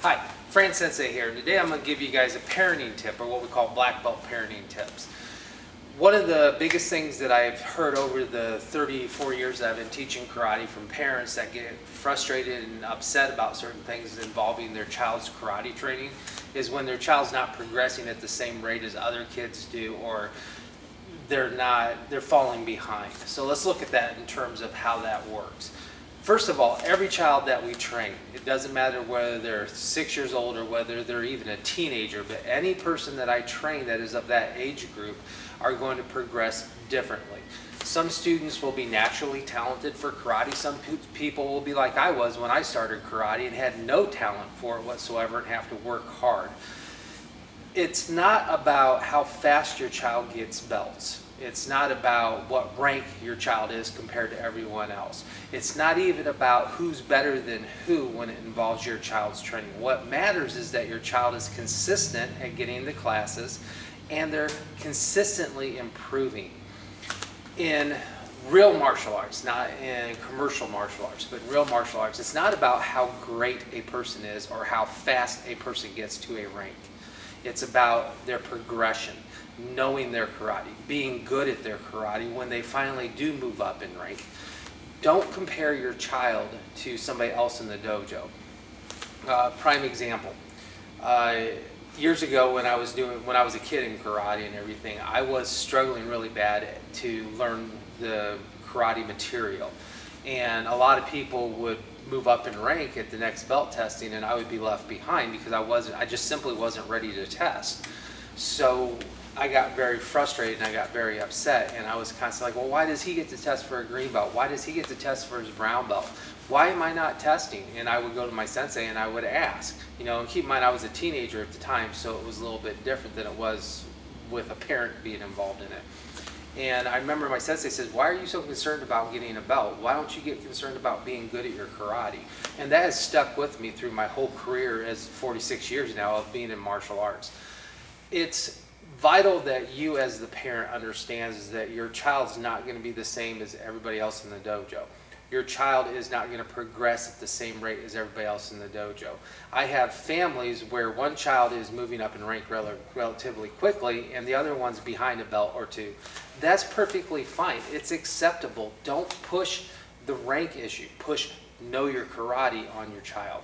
Hi, Franz Sensei here. Today I'm going to give you guys a parenting tip, or what we call black belt parenting tips. One of the biggest things that I've heard over the 34 years that I've been teaching karate from parents that get frustrated and upset about certain things involving their child's karate training is when their child's not progressing at the same rate as other kids do, or they're falling behind. So let's look at that in terms of how that works. First of all, every child that we train, it doesn't matter whether they're 6 years old or whether they're even a teenager, but any person that I train that is of that age group are going to progress differently. Some students will be naturally talented for karate. Some people will be like I was when I started karate and had no talent for it whatsoever and have to work hard. It's not about how fast your child gets belts. It's not about what rank your child is compared to everyone else. It's not even about who's better than who when it involves your child's training. What matters is that your child is consistent at getting the classes and they're consistently improving. In real martial arts, not in commercial martial arts, but in real martial arts, it's not about how great a person is or how fast a person gets to a rank. It's about their progression, knowing their karate, being good at their karate when they finally do move up in rank. Don't compare your child to somebody else in the dojo. Prime example. Years ago when I was a kid in karate and everything, I was struggling really bad to learn the karate material. And a lot of people would move up in rank at the next belt testing and I would be left behind because I just simply wasn't ready to test. So I got very frustrated and I got very upset, and I was constantly like, well, why does he get to test for a green belt? Why does he get to test for his brown belt? Why am I not testing? And I would go to my sensei and I would ask. And keep in mind I was a teenager at the time, so it was a little bit different than it was with a parent being involved in it. And I remember my sensei says, why are you so concerned about getting a belt? Why don't you get concerned about being good at your karate? And that has stuck with me through my whole career as 46 years now of being in martial arts. It's vital that you as the parent understands that your child's not going to be the same as everybody else in the dojo. Your child is not going to progress at the same rate as everybody else in the dojo. I have families where one child is moving up in rank relatively quickly and the other one's behind a belt or two. That's perfectly fine. It's acceptable. Don't push the rank issue. Push know your karate on your child.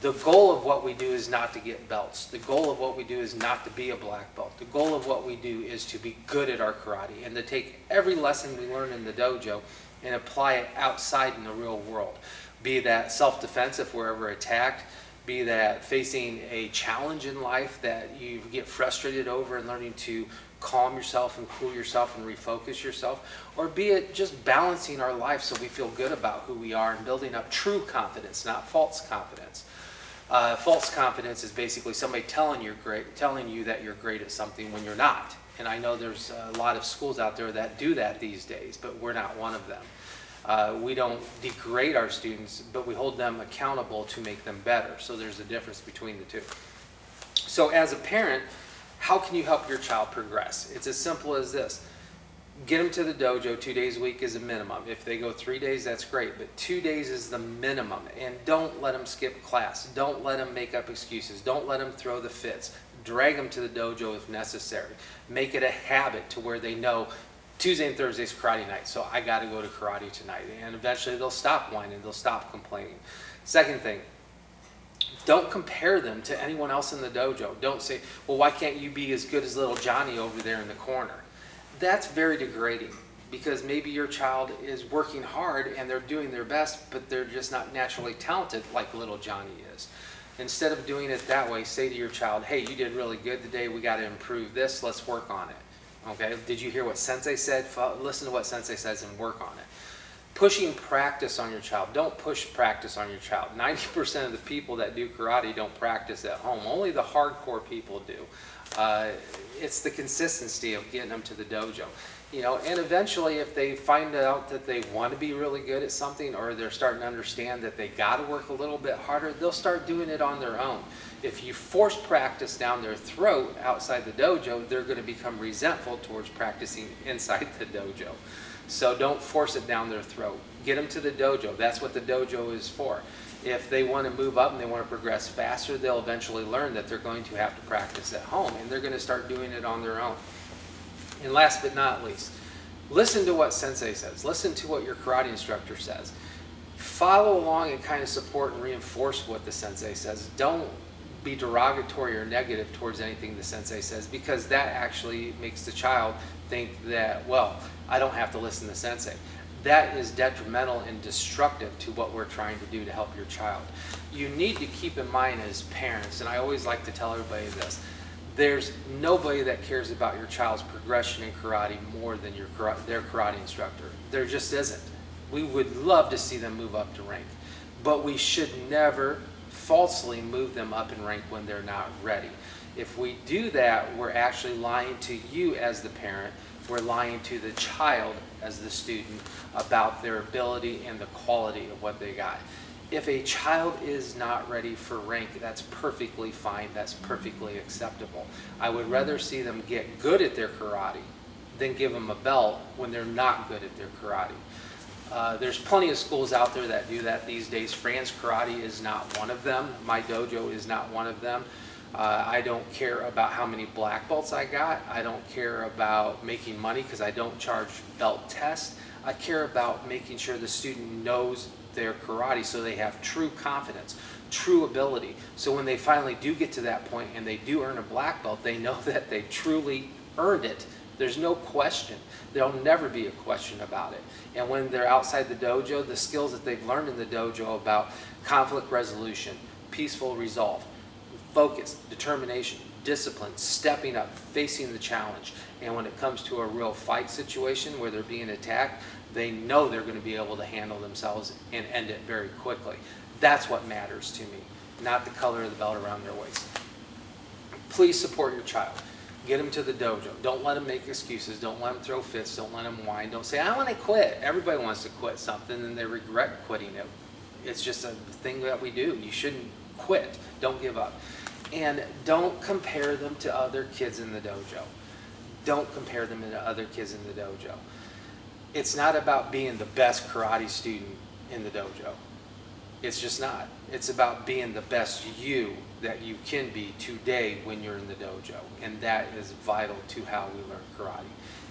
The goal of what we do is not to get belts. The goal of what we do is not to be a black belt. The goal of what we do is to be good at our karate and to take every lesson we learn in the dojo and apply it outside in the real world. Be that self-defense if we're ever attacked, be that facing a challenge in life that you get frustrated over and learning to calm yourself and cool yourself and refocus yourself, or be it just balancing our life so we feel good about who we are and building up true confidence, not false confidence. False confidence is basically somebody telling you that you're great at something when you're not. And I know there's a lot of schools out there that do that these days, but we're not one of them. We don't degrade our students, but we hold them accountable to make them better. So there's a difference between the two. So as a parent, how can you help your child progress? It's as simple as this. Get them to the dojo 2 days a week is a minimum. If they go 3 days, that's great, but 2 days is the minimum. And don't let them skip class. Don't let them make up excuses. Don't let them throw the fits. Drag them to the dojo if necessary. Make it a habit to where they know Tuesday and Thursday is karate night, so I got to go to karate tonight. And eventually they'll stop whining. They'll stop complaining. Second thing, don't compare them to anyone else in the dojo. Don't say, well, why can't you be as good as little Johnny over there in the corner? That's very degrading, because maybe your child is working hard and they're doing their best, but they're just not naturally talented like little Johnny is. Instead of doing it that way, say to your child, hey, you did really good today. We got to improve this. Let's work on it. Okay? Did you hear what Sensei said? Listen to what Sensei says and work on it. Pushing practice on your child. Don't push practice on your child. 90% of the people that do karate don't practice at home. Only the hardcore people do. It's the consistency of getting them to the dojo. And eventually if they find out that they want to be really good at something, or they're starting to understand that they got to work a little bit harder, they'll start doing it on their own. If you force practice down their throat outside the dojo, they're going to become resentful towards practicing inside the dojo. So don't force it down their throat. Get them to the dojo. That's what the dojo is for. If they want to move up and they want to progress faster, they'll eventually learn that they're going to have to practice at home, and they're going to start doing it on their own. And last but not least, listen to what Sensei says. Listen to what your karate instructor says. Follow along and kind of support and reinforce what the Sensei says. Don't be derogatory or negative towards anything the Sensei says, because that actually makes the child think that, well, I don't have to listen to Sensei. That is detrimental and destructive to what we're trying to do to help your child. You need to keep in mind as parents, and I always like to tell everybody this, there's nobody that cares about your child's progression in karate more than their karate instructor. There just isn't. We would love to see them move up to rank, but we should never falsely move them up in rank when they're not ready. If we do that, we're actually lying to you as the parent. We're lying to the child as the student about their ability and the quality of what they got. If a child is not ready for rank, that's perfectly fine. That's perfectly acceptable. I would rather see them get good at their karate than give them a belt when they're not good at their karate. There's plenty of schools out there that do that these days. Franz Karate is not one of them. My dojo is not one of them. I don't care about how many black belts I got. I don't care about making money because I don't charge belt tests. I care about making sure the student knows their karate so they have true confidence, true ability. So when they finally do get to that point and they do earn a black belt, they know that they truly earned it. There's no question. There'll never be a question about it. And when they're outside the dojo, the skills that they've learned in the dojo about conflict resolution, peaceful resolve, focus, determination, discipline, stepping up, facing the challenge. And when it comes to a real fight situation where they're being attacked, they know they're going to be able to handle themselves and end it very quickly. That's what matters to me, not the color of the belt around their waist. Please support your child. Get them to the dojo. Don't let them make excuses. Don't let them throw fits. Don't let them whine. Don't say, I want to quit. Everybody wants to quit something and they regret quitting it. It's just a thing that we do. You shouldn't quit. Don't give up. And don't compare them to other kids in the dojo. Don't compare them to other kids in the dojo. It's not about being the best karate student in the dojo. It's just not. It's about being the best you that you can be today when you're in the dojo. And that is vital to how we learn karate.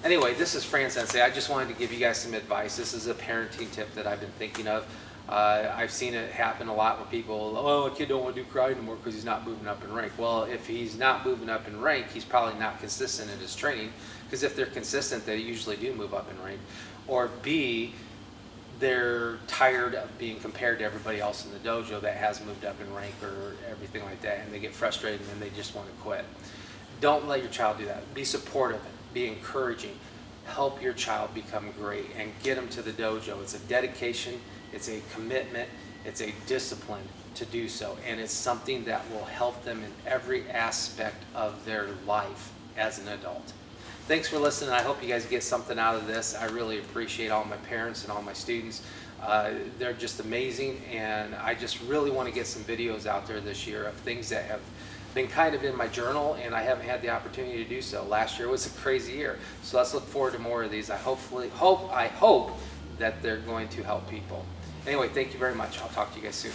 Anyway, this is Franz Sensei. I just wanted to give you guys some advice. This is a parenting tip that I've been thinking of. I've seen it happen a lot with people, oh, a kid don't want to do karate anymore because he's not moving up in rank. Well, if he's not moving up in rank, he's probably not consistent in his training, because if they're consistent, they usually do move up in rank. Or B, they're tired of being compared to everybody else in the dojo that has moved up in rank or everything like that, and they get frustrated and then they just want to quit. Don't let your child do that. Be supportive, be encouraging. Help your child become great and get them to the dojo. It's a dedication, it's a commitment, it's a discipline to do so, and it's something that will help them in every aspect of their life as an adult. Thanks for listening. I hope you guys get something out of this. I really appreciate all my parents and all my students. They're just amazing, and I just really want to get some videos out there this year of things that have been kind of in my journal, and I haven't had the opportunity to do so. Last year was a crazy year, so let's look forward to more of these. I hope that they're going to help people. Anyway, thank you very much. I'll talk to you guys soon.